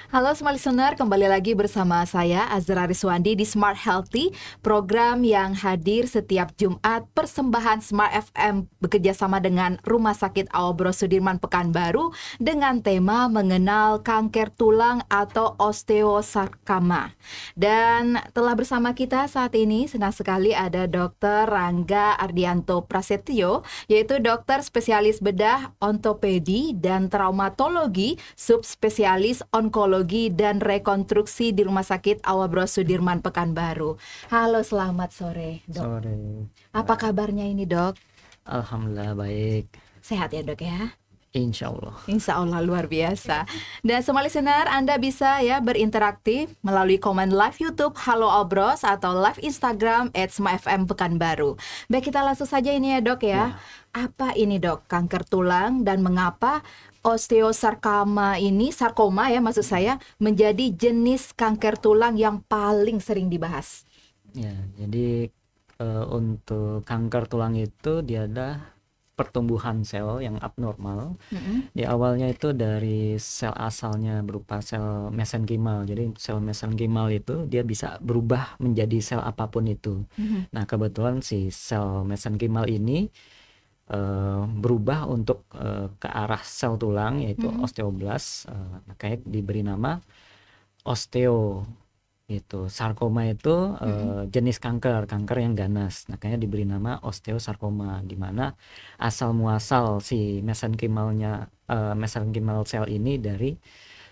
Halo semua listener, kembali lagi bersama saya Azra Riswandi di Smart Healthy, program yang hadir setiap Jumat persembahan Smart FM bekerjasama dengan Rumah Sakit Awal Bro Sudirman Pekanbaru dengan tema mengenal kanker tulang atau osteosarkoma. Dan telah bersama kita saat ini senang sekali ada Dr. Rangga Ardianto Prasetyo, yaitu dokter spesialis bedah, ontopedi, dan traumatologi, subspesialis onkologi dan rekonstruksi di Rumah Sakit Awal Bro Sudirman Pekanbaru. Halo, selamat sore, Dok. Sore. Apa kabarnya ini, Dok? Alhamdulillah baik. Sehat ya, Dok ya? Insya Allah. Insya Allah luar biasa. Dan semua listener, Anda bisa ya berinteraktif melalui komen live YouTube Halo Obros atau live Instagram @smafm Pekanbaru. Baik, kita langsung saja ini ya, Dok ya. Apa ini, Dok, kanker tulang dan mengapa osteosarkoma ini, sarkoma ya maksud saya, menjadi jenis kanker tulang yang paling sering dibahas? Ya, jadi untuk kanker tulang itu dia adalah pertumbuhan sel yang abnormal. Di awalnya itu dari sel asalnya berupa sel mesenkimal. Jadi sel mesenkimal itu dia bisa berubah menjadi sel apapun itu. Nah, kebetulan si sel mesenkimal ini berubah untuk ke arah sel tulang, yaitu osteoblas, makanya diberi nama osteo. Itu sarkoma itu jenis kanker yang ganas, makanya diberi nama osteosarkoma, di mana asal muasal si mesenkimalnya mesenkimal sel ini dari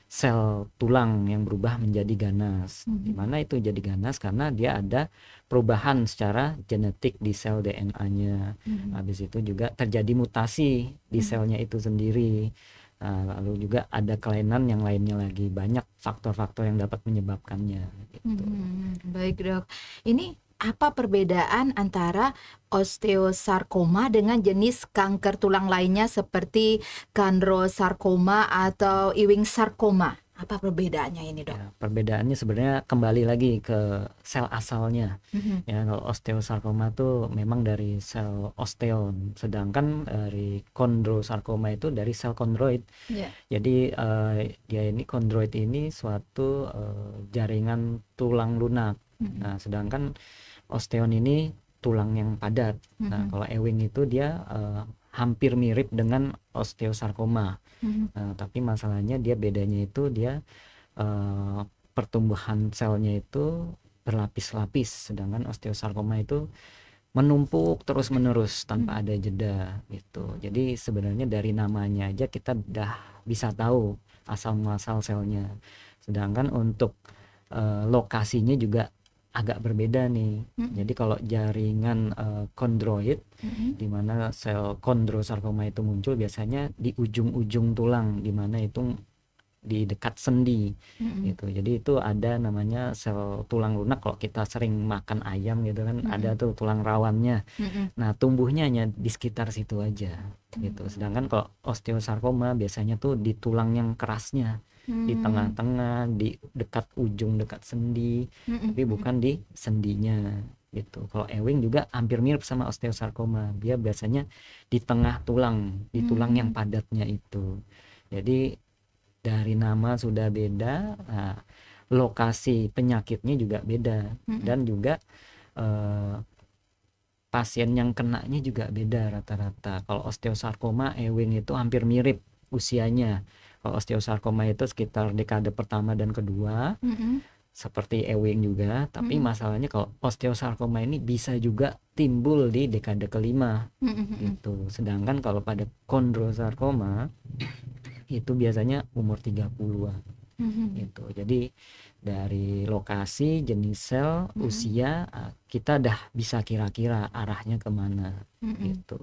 sel tulang yang berubah menjadi ganas. Di mana itu jadi ganas karena dia ada perubahan secara genetik di sel DNA-nya. Habis itu juga terjadi mutasi di selnya itu sendiri. Nah, lalu juga ada kelainan yang lainnya lagi. Banyak faktor-faktor yang dapat menyebabkannya gitu. Baik, Dok. Ini apa perbedaan antara osteosarkoma dengan jenis kanker tulang lainnya seperti kandrosarkoma atau Ewing sarkoma? Apa perbedaannya ini, Dok? Ya, perbedaannya sebenarnya kembali lagi ke sel asalnya. Ya, kalau osteosarkoma tuh memang dari sel osteon, sedangkan dari kondrosarkoma itu dari sel kondroid. Jadi dia ini kondroid ini suatu jaringan tulang lunak. Nah, sedangkan osteon ini tulang yang padat. Nah, kalau Ewing itu dia hampir mirip dengan osteosarkoma. Tapi masalahnya dia bedanya itu dia pertumbuhan selnya itu berlapis-lapis, sedangkan osteosarkoma itu menumpuk terus-menerus tanpa ada jeda gitu. Jadi sebenarnya dari namanya aja kita udah bisa tahu asal muasal selnya. Sedangkan untuk lokasinya juga agak berbeda nih. Jadi kalau jaringan kondroid, di mana sel kondrosarkoma itu muncul biasanya di ujung-ujung tulang, di mana itu di dekat sendi gitu. Jadi itu ada namanya sel tulang lunak. Kalau kita sering makan ayam gitu kan, ada tuh tulang rawannya. Nah, tumbuhnya hanya di sekitar situ aja gitu. Sedangkan kalau osteosarkoma biasanya tuh di tulang yang kerasnya, di tengah-tengah, di dekat ujung dekat sendi, tapi bukan di sendinya gitu. Kalau Ewing juga hampir mirip sama osteosarkoma, dia biasanya di tengah tulang, di tulang yang padatnya itu. Jadi dari nama sudah beda, nah, lokasi penyakitnya juga beda, dan juga pasien yang kenanya juga beda rata-rata. Kalau osteosarkoma, Ewing itu hampir mirip usianya. Kalau osteosarkoma itu sekitar dekade pertama dan kedua, seperti Ewing juga. Tapi masalahnya kalau osteosarkoma ini bisa juga timbul di dekade kelima gitu. Sedangkan kalau pada kondrosarkoma itu biasanya umur 30-an gitu. Jadi dari lokasi, jenis sel, usia, kita dah bisa kira-kira arahnya kemana gitu.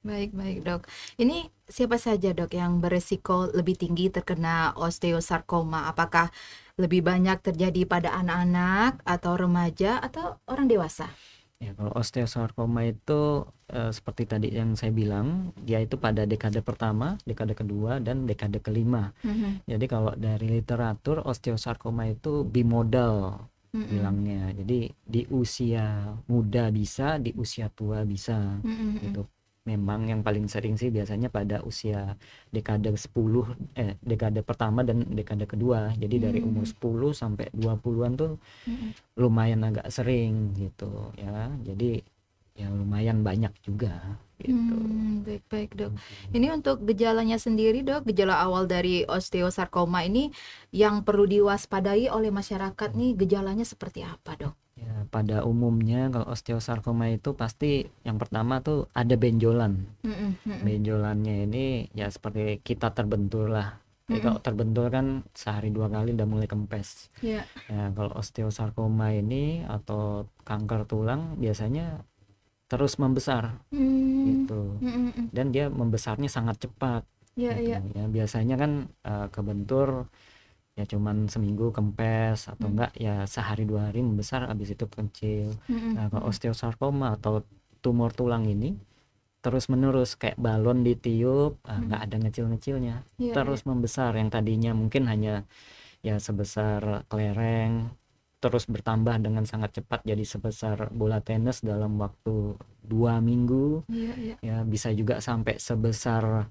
Baik, Dok. Ini siapa saja, Dok, yang beresiko lebih tinggi terkena osteosarkoma? Apakah lebih banyak terjadi pada anak-anak atau remaja atau orang dewasa? Ya, kalau osteosarkoma itu seperti tadi yang saya bilang, dia itu pada dekade pertama, dekade kedua, dan dekade kelima. Jadi kalau dari literatur, osteosarkoma itu bimodal bilangnya. Jadi di usia muda bisa, di usia tua bisa gitu. memang yang paling sering sih biasanya pada usia dekade 10, dekade pertama dan dekade kedua. Jadi dari umur 10 sampai 20-an tuh lumayan agak sering gitu ya. Jadi ya lumayan banyak juga gitu. Baik-baik dok. Ini untuk gejalanya sendiri dok, gejala awal dari osteosarkoma ini yang perlu diwaspadai oleh masyarakat nih gejalanya seperti apa dok? Ya, pada umumnya kalau osteosarkoma itu pasti yang pertama tuh ada benjolan. Benjolannya ini ya seperti kita terbentur lah. Jadi kalau terbentur kan sehari 2 kali udah mulai kempes. Ya. Ya, kalau osteosarkoma ini atau kanker tulang biasanya terus membesar gitu. Dan dia membesarnya sangat cepat. Ya, gitu. Ya, biasanya kan kebentur ya cuman seminggu kempes atau enggak ya sehari 2 hari membesar habis itu kecil. Nah, kalau osteosarkoma atau tumor tulang ini terus menerus kayak balon ditiup, nggak ada ngecil-ngecilnya, terus membesar. Yang tadinya mungkin hanya ya sebesar kelereng, terus bertambah dengan sangat cepat jadi sebesar bola tenis dalam waktu 2 minggu. Ya bisa juga sampai sebesar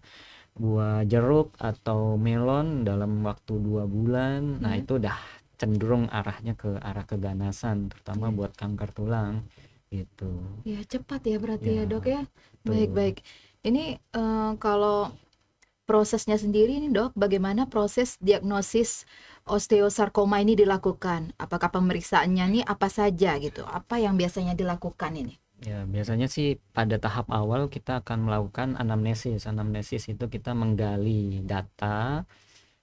buah jeruk atau melon dalam waktu 2 bulan. Nah itu udah cenderung arahnya ke arah keganasan, terutama buat kanker tulang gitu. Ya cepat ya berarti ya dok ya. Baik-baik. Ini kalau prosesnya sendiri nih dok, bagaimana proses diagnosis osteosarkoma ini dilakukan? Apakah pemeriksaannya nih apa saja gitu? Apa yang biasanya dilakukan ini? Ya, biasanya sih pada tahap awal kita akan melakukan anamnesis. Anamnesis itu kita menggali data,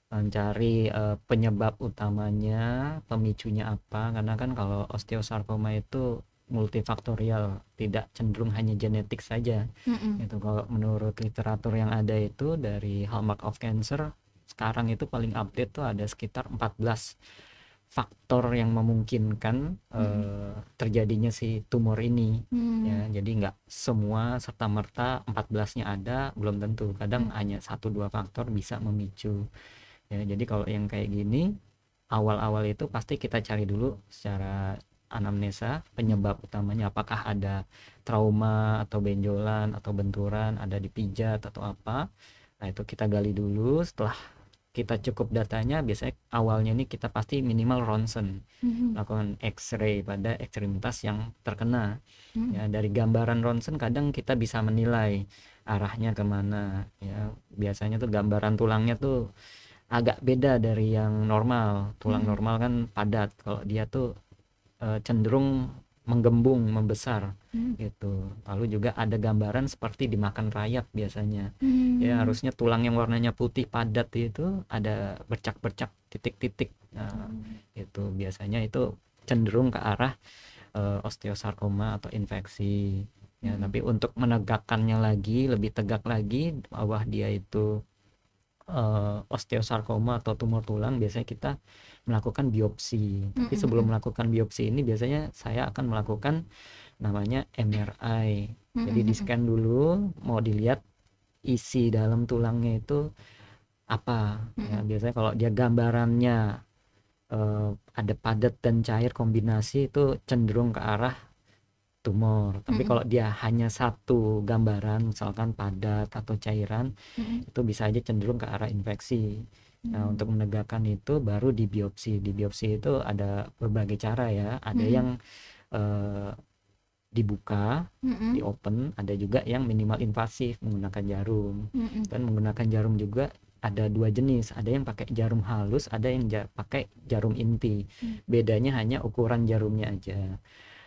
mencari penyebab utamanya, pemicunya apa. Karena kan kalau osteosarkoma itu multifaktorial, tidak cenderung hanya genetik saja. Itu kalau menurut literatur yang ada itu dari Hallmark of Cancer, sekarang itu paling update tuh ada sekitar 14 faktor yang memungkinkan terjadinya si tumor ini. Ya, jadi nggak semua serta-merta 14-nya ada, belum tentu. Kadang hanya 1-2 faktor bisa memicu. Ya, jadi kalau yang kayak gini awal-awal itu pasti kita cari dulu secara anamnesa penyebab utamanya, apakah ada trauma atau benjolan atau benturan, ada dipijat atau apa. Nah, itu kita gali dulu. Setelah kita cukup datanya, biasanya awalnya nih kita pasti minimal ronsen, lakukan X-ray pada ekstremitas yang terkena. Ya, dari gambaran ronsen kadang kita bisa menilai arahnya kemana. Ya, biasanya tuh gambaran tulangnya tuh agak beda dari yang normal. Tulang normal kan padat, kalau dia tuh cenderung menggembung, membesar gitu. Lalu juga ada gambaran seperti dimakan rayap biasanya. Ya, harusnya tulang yang warnanya putih padat itu ada bercak-bercak, titik-titik. Nah, itu biasanya itu cenderung ke arah osteosarkoma atau infeksi. Ya, tapi untuk menegakkannya lagi, lebih tegak lagi bahwa dia itu osteosarkoma atau tumor tulang, biasanya kita melakukan biopsi. Tapi sebelum melakukan biopsi ini biasanya saya akan melakukan namanya MRI. Jadi di scan dulu, mau dilihat isi dalam tulangnya itu apa. Ya, biasanya kalau dia gambarannya ada padat dan cair kombinasi, itu cenderung ke arah tumor. Tapi kalau dia hanya satu gambaran, misalkan padat atau cairan, itu bisa aja cenderung ke arah infeksi. Nah, untuk menegakkan itu baru di biopsi. Di biopsi itu ada berbagai cara ya. Ada yang dibuka, di open, ada juga yang minimal invasif menggunakan jarum. Dan menggunakan jarum juga ada 2 jenis. Ada yang pakai jarum halus, ada yang pakai jarum inti. Bedanya hanya ukuran jarumnya aja.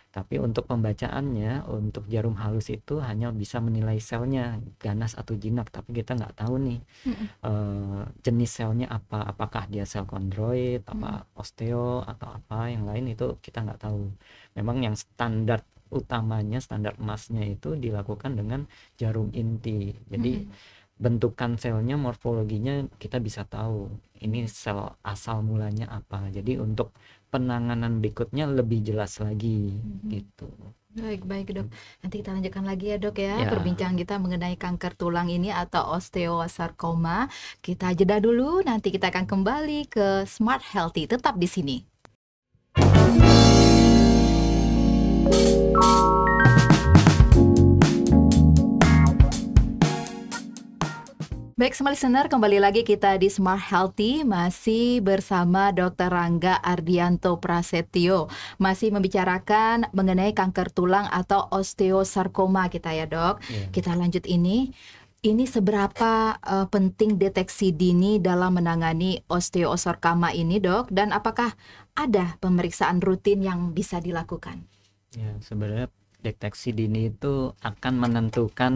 Tapi untuk pembacaannya, untuk jarum halus itu hanya bisa menilai selnya ganas atau jinak, tapi kita nggak tahu nih jenis selnya apa, apakah dia sel kondroit, apa osteo atau apa yang lain, itu kita nggak tahu. Memang yang standar utamanya, standar emasnya itu dilakukan dengan jarum inti. Jadi bentukan selnya, morfologinya kita bisa tahu ini sel asal mulanya apa. Jadi untuk penanganan berikutnya lebih jelas lagi gitu. Baik dok, nanti kita lanjutkan lagi ya dok ya, perbincangan kita mengenai kanker tulang ini atau osteosarkoma. Kita jeda dulu, nanti kita akan kembali ke Smart Healthy, tetap di sini. Baik, semua listener, kembali lagi kita di Smart Healthy, masih bersama Dr. Rangga Ardianto Prasetyo. Masih membicarakan mengenai kanker tulang atau osteosarkoma kita ya, Dok. Iya. Kita lanjut ini seberapa penting deteksi dini dalam menangani osteosarkoma ini, Dok? Dan apakah ada pemeriksaan rutin yang bisa dilakukan? Ya, sebenarnya deteksi dini itu akan menentukan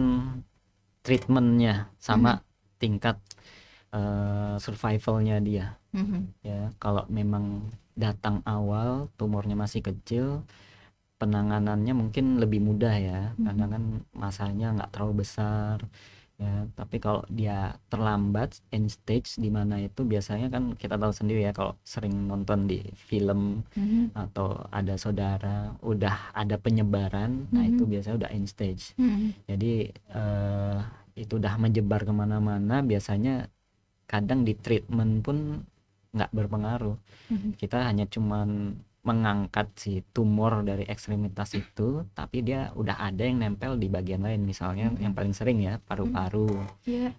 treatmentnya sama tingkat survivalnya dia. Ya, kalau memang datang awal, tumornya masih kecil, penanganannya mungkin lebih mudah ya, karena kan masanya nggak terlalu besar. Ya, tapi kalau dia terlambat, end stage di mana itu biasanya kan kita tahu sendiri ya, kalau sering nonton di film atau ada saudara udah ada penyebaran, nah itu biasanya udah end stage. Jadi itu udah menyebar kemana-mana, biasanya kadang di treatment pun nggak berpengaruh. Kita hanya cuman mengangkat si tumor dari ekstremitas itu, tapi dia udah ada yang nempel di bagian lain, misalnya yang paling sering ya paru-paru.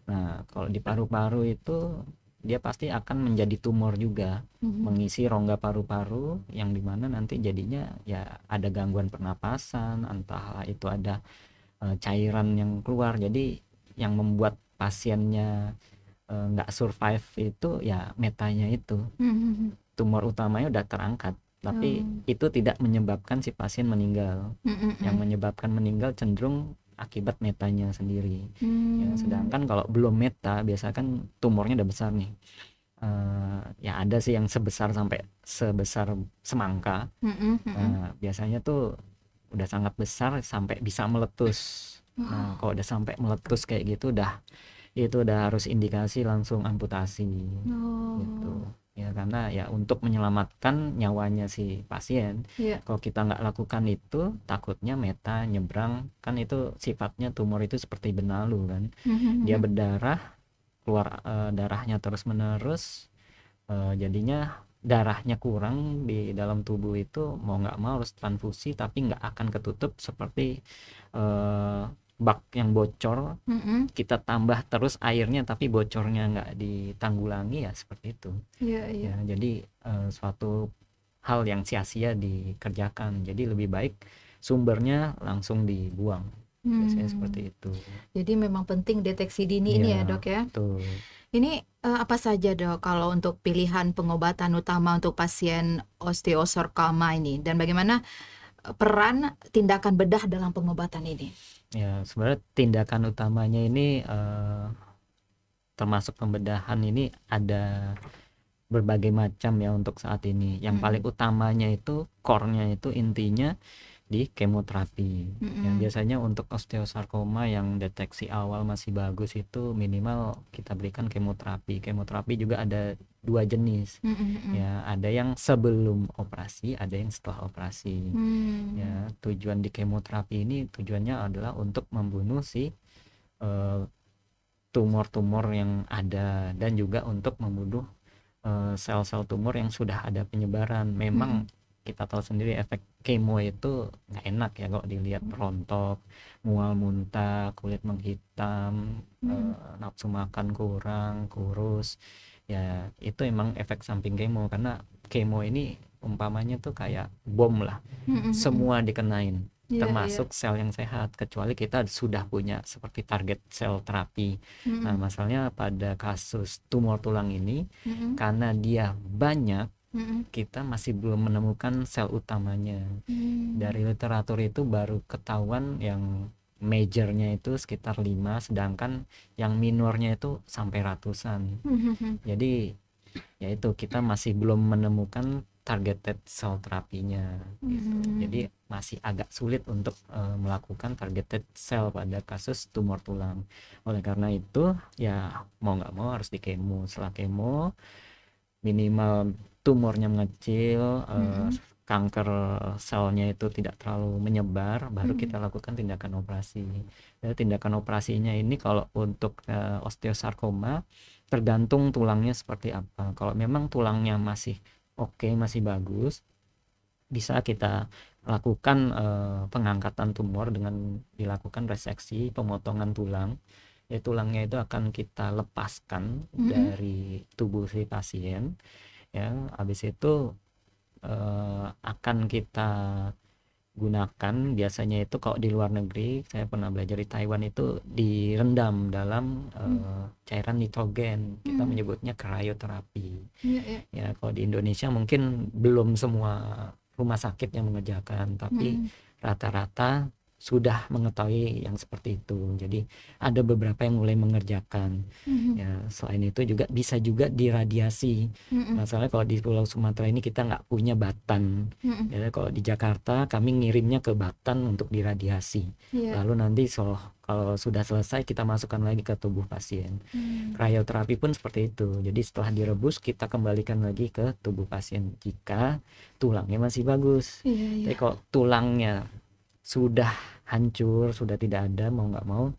Nah, kalau di paru-paru itu dia pasti akan menjadi tumor juga, mengisi rongga paru-paru, yang dimana nanti jadinya ya ada gangguan pernapasan, entahlah itu ada cairan yang keluar. Jadi yang membuat pasiennya nggak survive itu ya metanya itu. Tumor utamanya udah terangkat, tapi itu tidak menyebabkan si pasien meninggal. Yang menyebabkan meninggal cenderung akibat metanya sendiri. Ya, sedangkan kalau belum meta, biasa kan tumornya udah besar nih. Ya ada sih yang sampai sebesar semangka. Biasanya tuh udah sangat besar sampai bisa meletus. Nah, kalau udah sampai meletus kayak gitu, itu udah harus indikasi langsung amputasi. Gitu ya, karena ya untuk menyelamatkan nyawanya si pasien. Kalau kita nggak lakukan itu, takutnya meta nyebrang, kan itu sifatnya tumor itu seperti benalu kan. Dia berdarah, keluar darahnya terus menerus, jadinya darahnya kurang di dalam tubuh itu, mau nggak mau harus transfusi, tapi nggak akan ketutup seperti bak yang bocor, kita tambah terus airnya tapi bocornya nggak ditanggulangi, ya seperti itu. Ya, jadi suatu hal yang sia-sia dikerjakan. Jadi lebih baik sumbernya langsung dibuang. Biasanya seperti itu. Jadi memang penting deteksi dini ini ya, Dok ya. Betul. Ini apa saja, Dok, kalau untuk pilihan pengobatan utama untuk pasien osteosarkoma ini, dan bagaimana peran tindakan bedah dalam pengobatan ini? Ya, sebenarnya tindakan utamanya ini termasuk pembedahan ini ada berbagai macam ya untuk saat ini. Yang paling utamanya itu core-nya itu intinya di kemoterapi. Yang biasanya untuk osteosarkoma yang deteksi awal masih bagus itu minimal kita berikan kemoterapi. Kemoterapi juga ada dua jenis. Ya, ada yang sebelum operasi, ada yang setelah operasi. Ya, tujuan di kemoterapi ini tujuannya adalah untuk membunuh si tumor-tumor yang ada, dan juga untuk membunuh sel-sel tumor yang sudah ada penyebaran. Memang kita tahu sendiri efek kemo itu nggak enak ya, kalau dilihat rontok, mual muntah, kulit menghitam, nafsu makan kurang, kurus. Ya itu emang efek samping kemo, karena kemo ini umpamanya tuh kayak bom lah, semua dikenain, termasuk sel yang sehat, kecuali kita sudah punya seperti target sel terapi. Nah, masalahnya pada kasus tumor tulang ini, karena dia banyak, kita masih belum menemukan sel utamanya. Dari literatur itu baru ketahuan yang majornya itu sekitar 5, sedangkan yang minornya itu sampai ratusan. Jadi ya itu, kita masih belum menemukan targeted cell terapinya gitu. Jadi masih agak sulit untuk melakukan targeted cell pada kasus tumor tulang. Oleh karena itu ya mau nggak mau harus di kemo. Setelah kemo minimal tumornya mengecil, kanker selnya itu tidak terlalu menyebar, baru kita lakukan tindakan operasi. Jadi tindakan operasinya ini kalau untuk osteosarkoma tergantung tulangnya seperti apa. Kalau memang tulangnya masih oke, masih bagus, bisa kita lakukan pengangkatan tumor dengan dilakukan reseksi, pemotongan tulang. tulangnya itu akan kita lepaskan Mm-mm. dari tubuh si pasien, ya. Habis itu akan kita gunakan, biasanya itu kalau di luar negeri, saya pernah belajar di Taiwan, itu direndam dalam cairan nitrogen, kita menyebutnya cryoterapi. Iya, iya. Ya, kalau di Indonesia mungkin belum semua rumah sakit yang mengerjakan, tapi Mm-mm. rata-rata sudah mengetahui yang seperti itu. Jadi ada beberapa yang mulai mengerjakan. Mhm. Ya, selain itu juga bisa juga diradiasi. Mm-mm. Masalahnya kalau di Pulau Sumatera ini kita nggak punya Batan. Mm-mm. Ya, kalau di Jakarta kami ngirimnya ke Batan untuk diradiasi. Iya. Lalu nanti kalau sudah selesai kita masukkan lagi ke tubuh pasien. Cryoterapi pun seperti itu. Jadi setelah direbus kita kembalikan lagi ke tubuh pasien jika tulangnya masih bagus. Iya, Tapi iya. kalau tulangnya sudah hancur, sudah tidak ada, mau nggak mau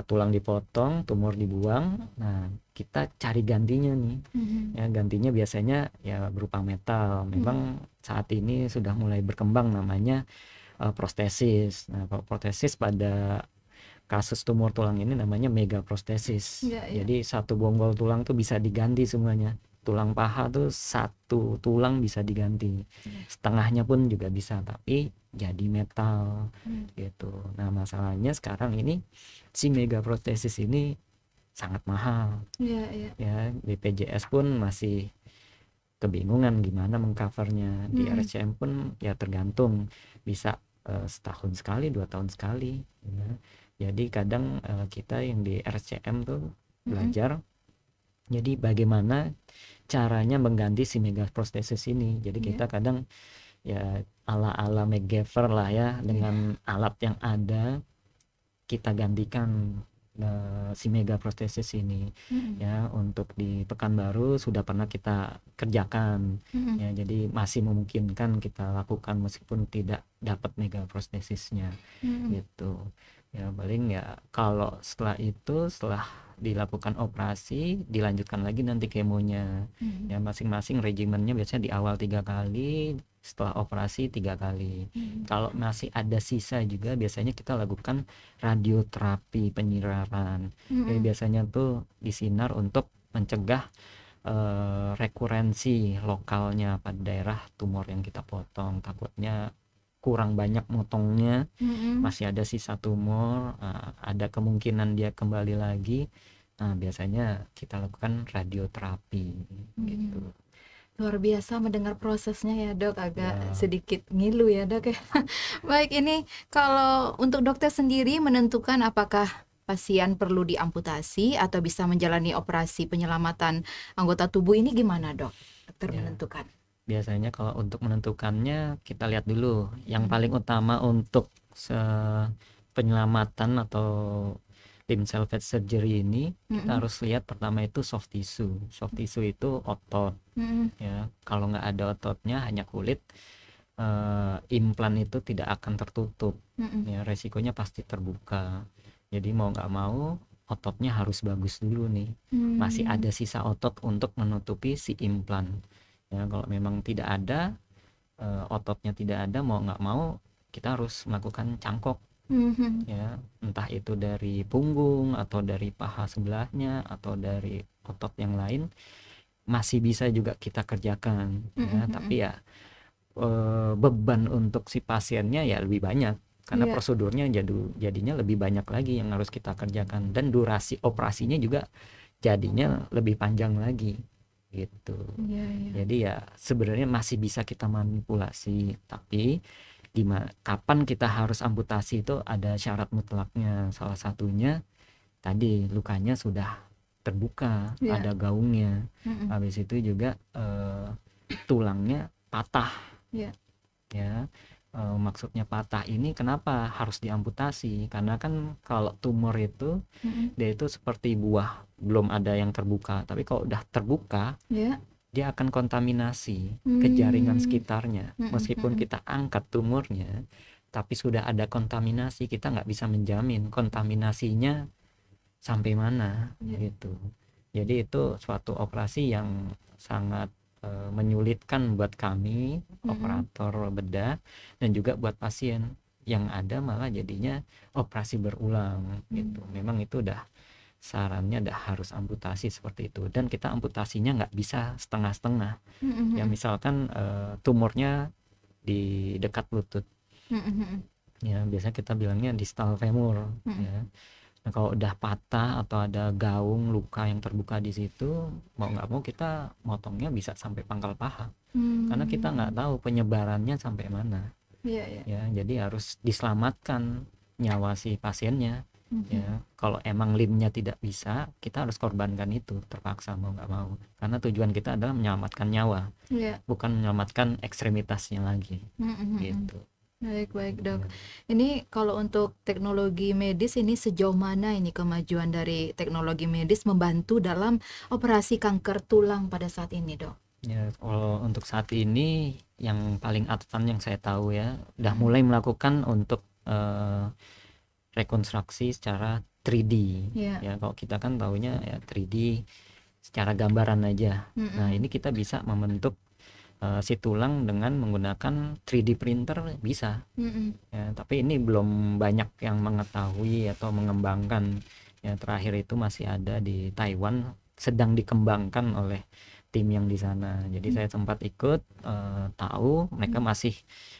tulang dipotong, tumor dibuang. Nah, kita cari gantinya nih. Mhm. Ya, gantinya biasanya ya berupa metal. Memang saat ini sudah mulai berkembang namanya prostesis. Nah, kalau prostesis pada kasus tumor tulang ini namanya megaprostesis. Iya, iya. Jadi satu bonggol tulang tuh bisa diganti semuanya. Tulang paha tuh satu tulang bisa diganti. Setengahnya pun juga bisa, tapi jadi metal gitu. Nah, masalahnya sekarang ini si megaprostesis ini sangat mahal. Iya, iya. Ya, BPJS pun masih kebingungan gimana mengcovernya. Di RSCM pun ya tergantung, bisa setahun sekali, 2 tahun sekali, ya. Jadi kadang kita yang di RSCM tuh belajar jadi bagaimana caranya mengganti si megaprostesis ini. Jadi kita kadang ya ala-ala MacGyver lah ya, dengan alat yang ada kita gantikan si megaprostesis ini. Ya, untuk di Pekanbaru sudah pernah kita kerjakan. Ya, jadi masih memungkinkan kita lakukan meskipun tidak dapat megaprostesisnya gitu. Ya, paling ya kalau setelah dilakukan operasi dilanjutkan lagi nanti kemonya. Ya, masing-masing regimennya biasanya di awal 3 kali, setelah operasi 3 kali. Kalau masih ada sisa juga biasanya kita lakukan radioterapi penyinaran. Jadi biasanya tuh disinar untuk mencegah rekurensi lokalnya pada daerah tumor yang kita potong. Takutnya kurang banyak motongnya, masih ada sisa tumor, ada kemungkinan dia kembali lagi. Nah, biasanya kita lakukan radioterapi gitu. Luar biasa mendengar prosesnya ya dok, agak Ya. sedikit ngilu ya dok ya. Baik, ini kalau untuk dokter sendiri menentukan apakah pasien perlu diamputasi atau bisa menjalani operasi penyelamatan anggota tubuh ini gimana dok? Dokter Ya. menentukan. Biasanya kalau untuk menentukannya kita lihat dulu yang paling utama untuk penyelamatan atau limb salvage surgery ini. Kita harus lihat pertama itu soft tissue. Soft tissue itu otot. Ya, kalau nggak ada ototnya, hanya kulit, implan itu tidak akan tertutup. Ya, resikonya pasti terbuka. Jadi mau nggak mau ototnya harus bagus dulu nih. Masih ada sisa otot untuk menutupi si implan. Ya, kalau memang tidak ada, ototnya tidak ada, mau nggak mau kita harus melakukan cangkok. Ya, entah itu dari punggung atau dari paha sebelahnya atau dari otot yang lain, masih bisa juga kita kerjakan. Ya, tapi ya beban untuk si pasiennya ya lebih banyak karena prosedurnya jadinya lebih banyak lagi yang harus kita kerjakan, dan durasi operasinya juga jadinya lebih panjang lagi gitu. Jadi ya sebenarnya masih bisa kita manipulasi, tapi kapan kita harus amputasi itu ada syarat mutlaknya. Salah satunya tadi lukanya sudah terbuka, ada gaungnya. Habis itu juga tulangnya patah. Ya, maksudnya patah ini kenapa harus diamputasi? Karena kan kalau tumor itu dia itu seperti buah, belum ada yang terbuka, tapi kalau udah terbuka dia akan kontaminasi ke jaringan sekitarnya. Meskipun kita angkat tumornya, tapi sudah ada kontaminasi, kita nggak bisa menjamin kontaminasinya sampai mana gitu. Jadi itu suatu operasi yang sangat menyulitkan buat kami operator bedah, dan juga buat pasien. Yang ada malah jadinya operasi berulang gitu. Memang itu udah sarannya harus amputasi seperti itu, dan kita amputasinya nggak bisa setengah-setengah. Ya misalkan tumornya di dekat lutut, ya biasanya kita bilangnya distal femur, ya. Nah, kalau udah patah atau ada gaung luka yang terbuka di situ, mau nggak mau kita motongnya bisa sampai pangkal paha, karena kita nggak tahu penyebarannya sampai mana. Ya jadi harus diselamatkan nyawa si pasiennya. Ya kalau emang limbnya tidak bisa, kita harus korbankan itu, terpaksa mau nggak mau, karena tujuan kita adalah menyelamatkan nyawa, bukan menyelamatkan ekstremitasnya lagi. Gitu. Baik dok. Ini kalau untuk teknologi medis ini sejauh mana ini kemajuan dari teknologi medis membantu dalam operasi kanker tulang pada saat ini, dok? Ya kalau untuk saat ini yang paling advance yang saya tahu ya, udah mulai melakukan untuk rekonstruksi secara 3D. Ya kalau kita kan taunya ya 3D secara gambaran aja. Nah ini kita bisa membentuk si tulang dengan menggunakan 3D printer bisa. Ya, tapi ini belum banyak yang mengetahui atau mengembangkan. Ya terakhir itu masih ada di Taiwan, sedang dikembangkan oleh tim yang di sana. Jadi saya sempat ikut, tahu mereka masih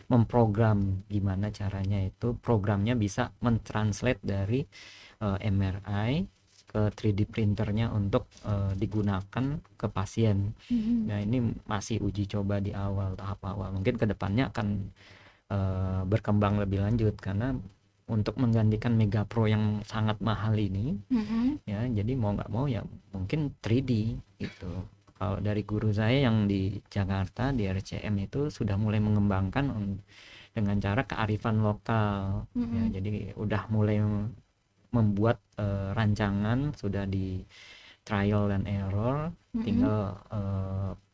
memprogram gimana caranya, itu programnya bisa mentranslate dari MRI ke 3D printernya untuk digunakan ke pasien. Nah ini masih uji coba di tahap awal. Mungkin kedepannya akan berkembang lebih lanjut, karena untuk menggantikan Mega Pro yang sangat mahal ini, ya jadi mau nggak mau ya mungkin 3D gitu. Kalau dari guru saya yang di Jakarta di RCM itu sudah mulai mengembangkan dengan cara kearifan lokal. Ya, jadi udah mulai membuat rancangan, sudah di trial dan error, tinggal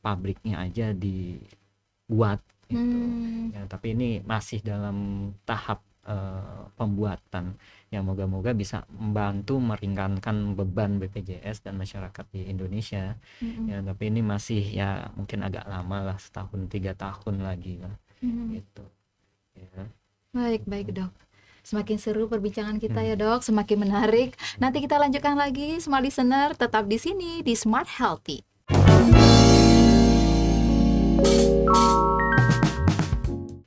pabriknya aja dibuat gitu. Ya, tapi ini masih dalam tahap pembuatan. Ya moga-moga bisa membantu meringankan beban BPJS dan masyarakat di Indonesia. Ya tapi ini masih ya mungkin agak lama lah, 1-3 tahun lagi lah. Gitu. Ya. Baik dok. Semakin seru perbincangan kita ya dok, semakin menarik. Nanti kita lanjutkan lagi, smart listener, tetap di sini di Smart Healthy.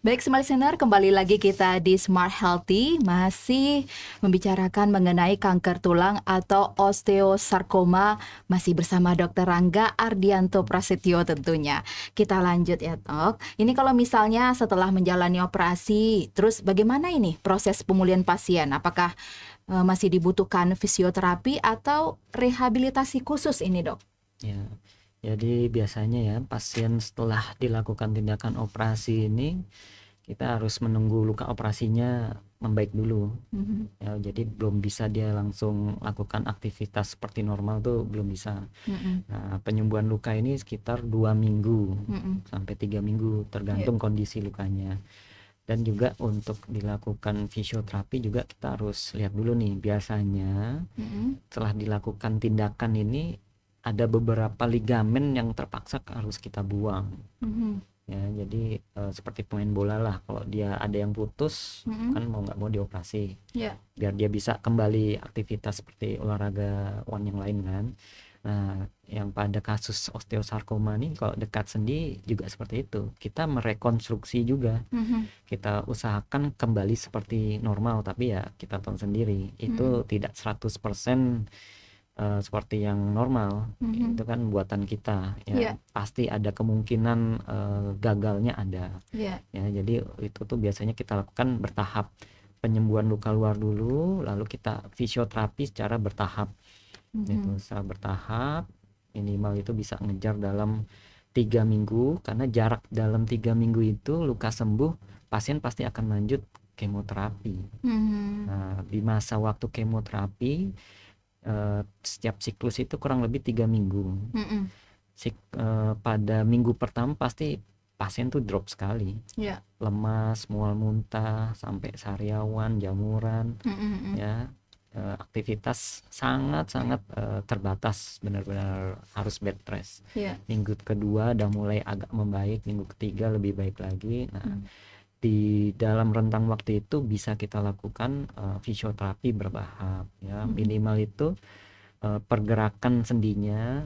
Baik smart listener, kembali lagi kita di Smart Healthy, masih membicarakan mengenai kanker tulang atau osteosarkoma, masih bersama Dr. Rangga Ardianto Prasetyo tentunya. Kita lanjut ya dok. Ini kalau misalnya setelah menjalani operasi, terus bagaimana ini proses pemulihan pasien? Apakah masih dibutuhkan fisioterapi atau rehabilitasi khusus ini dok? Ya, jadi biasanya ya pasien setelah dilakukan tindakan operasi ini, kita harus menunggu luka operasinya membaik dulu. Ya, jadi belum bisa dia langsung lakukan aktivitas seperti normal tuh belum bisa. Nah, penyembuhan luka ini sekitar 2 minggu sampai 3 minggu tergantung kondisi lukanya. Dan juga untuk dilakukan fisioterapi juga kita harus lihat dulu nih, biasanya setelah dilakukan tindakan ini ada beberapa ligamen yang terpaksa harus kita buang. Ya jadi seperti pemain bola lah, kalau dia ada yang putus kan mau nggak mau dioperasi biar dia bisa kembali aktivitas seperti olahragawan yang lain kan. Nah yang pada kasus osteosarkoma nih, kalau dekat sendi juga seperti itu, kita merekonstruksi juga, kita usahakan kembali seperti normal, tapi ya kita tahu sendiri itu tidak 100% seperti yang normal. Itu kan buatan kita ya, pasti ada kemungkinan gagalnya ada. Ya jadi itu tuh biasanya kita lakukan bertahap, penyembuhan luka luar dulu, lalu kita fisioterapi secara bertahap. Itu secara bertahap, minimal itu bisa ngejar dalam 3 minggu, karena jarak dalam 3 minggu itu luka sembuh, pasien pasti akan lanjut kemoterapi. Nah di masa waktu kemoterapi, setiap siklus itu kurang lebih 3 minggu. Pada minggu pertama pasti pasien tuh drop sekali, lemas, mual muntah, sampai sariawan, jamuran, ya aktivitas sangat-sangat terbatas, benar-benar harus bed rest. Minggu kedua udah mulai agak membaik, minggu ketiga lebih baik lagi. Nah di dalam rentang waktu itu bisa kita lakukan fisioterapi bertahap ya, minimal itu pergerakan sendinya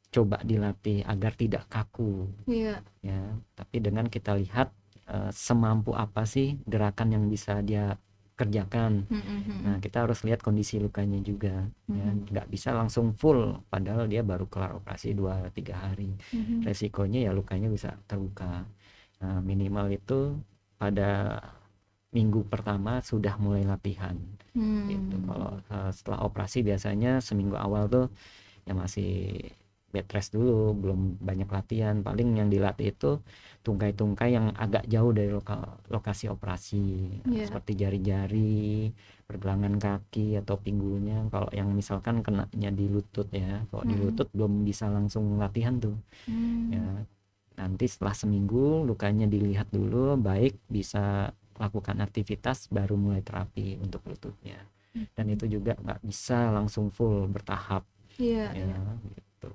coba dilatih agar tidak kaku Iya. ya. Tapi dengan kita lihat semampu apa sih gerakan yang bisa dia kerjakan. Nah, kita harus lihat kondisi lukanya juga ya. Nggak bisa langsung full padahal dia baru kelar operasi 2-3 hari. Resikonya ya lukanya bisa terbuka. Nah, minimal itu pada minggu pertama sudah mulai latihan gitu. Kalau setelah operasi biasanya seminggu awal tuh ya masih bed rest dulu, belum banyak latihan. Paling yang dilatih itu tungkai-tungkai yang agak jauh dari lokasi operasi, seperti jari-jari, pergelangan kaki atau pinggulnya. Kalau yang misalkan kenanya di lutut ya, kalau di lutut belum bisa langsung latihan tuh ya. Nanti setelah seminggu lukanya dilihat dulu, baik bisa lakukan aktivitas baru mulai terapi untuk lututnya. Dan itu juga nggak bisa langsung full, bertahap Iya, ya gitu.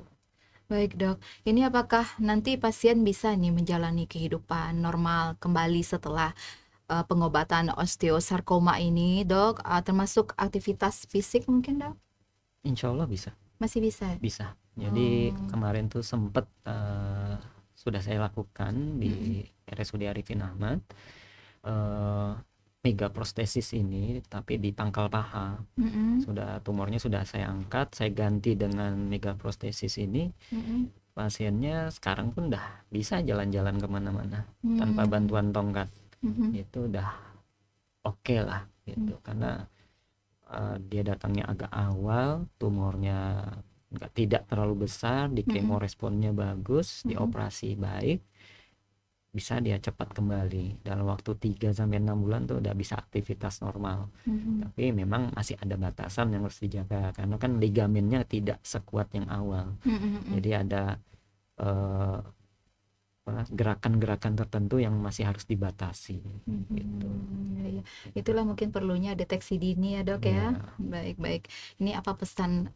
Baik dok, ini apakah nanti pasien bisa nih menjalani kehidupan normal kembali setelah pengobatan osteosarkoma ini dok, termasuk aktivitas fisik mungkin dok? Insya Allah bisa. Masih bisa? Bisa. Jadi kemarin tuh sempet sudah saya lakukan di RSUD Arifin Ahmad megaprostesis ini, tapi di pangkal paha. Sudah tumornya sudah saya angkat, saya ganti dengan megaprostesis ini. Pasiennya sekarang pun udah bisa jalan-jalan kemana-mana tanpa bantuan tongkat. Itu udah oke lah gitu, karena dia datangnya agak awal, tumornya tidak terlalu besar, di kemo responnya bagus, di operasi baik, bisa dia cepat kembali dalam waktu 3-6 bulan tuh udah bisa aktivitas normal. Tapi memang masih ada batasan yang harus dijaga karena kan ligamennya tidak sekuat yang awal. Jadi ada gerakan-gerakan tertentu yang masih harus dibatasi gitu. Itulah mungkin perlunya deteksi dini ya dok ya. Baik-baik. Ini apa pesan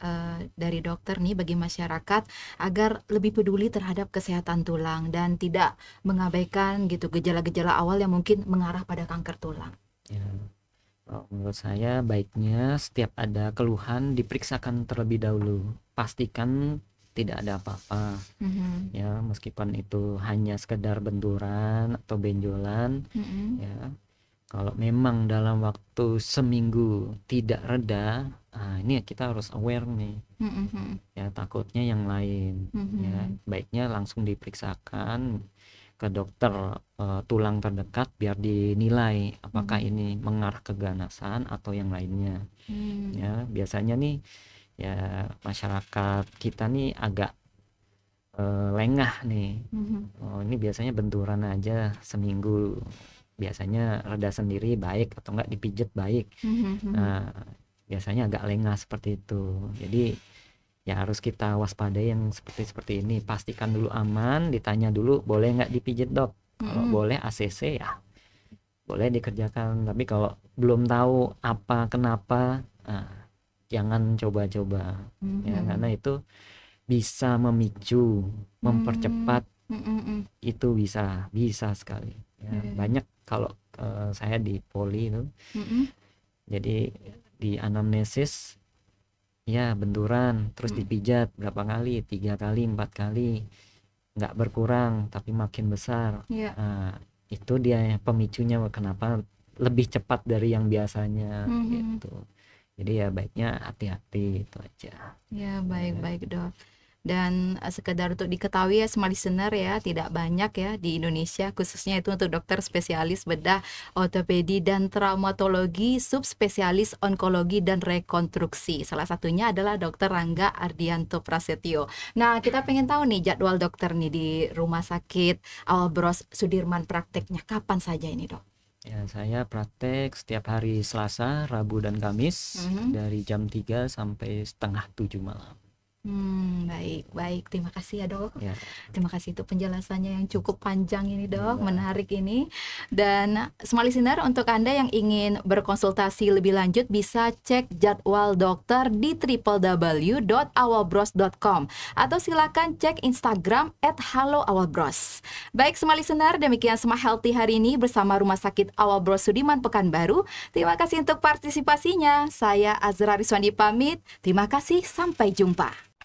dari dokter nih bagi masyarakat agar lebih peduli terhadap kesehatan tulang dan tidak mengabaikan gitu gejala-gejala awal yang mungkin mengarah pada kanker tulang? Ya. Menurut saya baiknya setiap ada keluhan diperiksakan terlebih dahulu. Pastikan tidak ada apa-apa ya, meskipun itu hanya sekedar benturan atau benjolan ya. Kalau memang dalam waktu seminggu tidak reda, ini kita harus aware nih ya, takutnya yang lain ya. Baiknya langsung diperiksakan ke dokter tulang terdekat biar dinilai apakah ini mengarah ke ganasan atau yang lainnya ya. Biasanya nih ya masyarakat kita nih agak lengah nih. Ini biasanya benturan aja seminggu biasanya reda sendiri baik, atau enggak dipijet baik. Nah biasanya agak lengah seperti itu. Jadi ya harus kita waspadai yang seperti ini. Pastikan dulu aman, ditanya dulu boleh nggak dipijet dok. Kalau boleh ACC ya boleh dikerjakan, tapi kalau belum tahu apa kenapa, jangan coba-coba ya, karena itu bisa memicu, mempercepat, itu bisa sekali ya. Banyak kalau saya di poli itu jadi di anamnesis ya benturan terus dipijat berapa kali, 3 kali 4 kali nggak berkurang tapi makin besar. Nah, itu dia pemicunya kenapa lebih cepat dari yang biasanya gitu. Jadi ya baiknya hati-hati, itu aja. Ya baik-baik dok. Dan sekedar untuk diketahui ya smart listener ya, tidak banyak ya di Indonesia, khususnya itu untuk dokter spesialis bedah, ortopedi dan traumatologi, subspesialis onkologi dan rekonstruksi. Salah satunya adalah Dokter Rangga Ardianto Prasetyo. Nah kita pengen tahu nih jadwal dokter nih di Rumah Sakit Awal Bros Sudirman, prakteknya kapan saja ini dok? Ya, saya praktek setiap hari Selasa, Rabu, dan Kamis dari jam 3 sampai setengah 7 malam. Baik, baik. Terima kasih ya dok. Ya, Terima kasih untuk penjelasannya yang cukup panjang ini dok, iya. menarik ini. Dan smart listener, untuk Anda yang ingin berkonsultasi lebih lanjut bisa cek jadwal dokter di www.awalbros.com atau silakan cek Instagram @haloawalbros. Baik smart listener, demikian Smart Healthy hari ini bersama Rumah Sakit Awal Bros Sudiman Pekanbaru. Terima kasih untuk partisipasinya. Saya Azra Riswandi pamit. Terima kasih, sampai jumpa.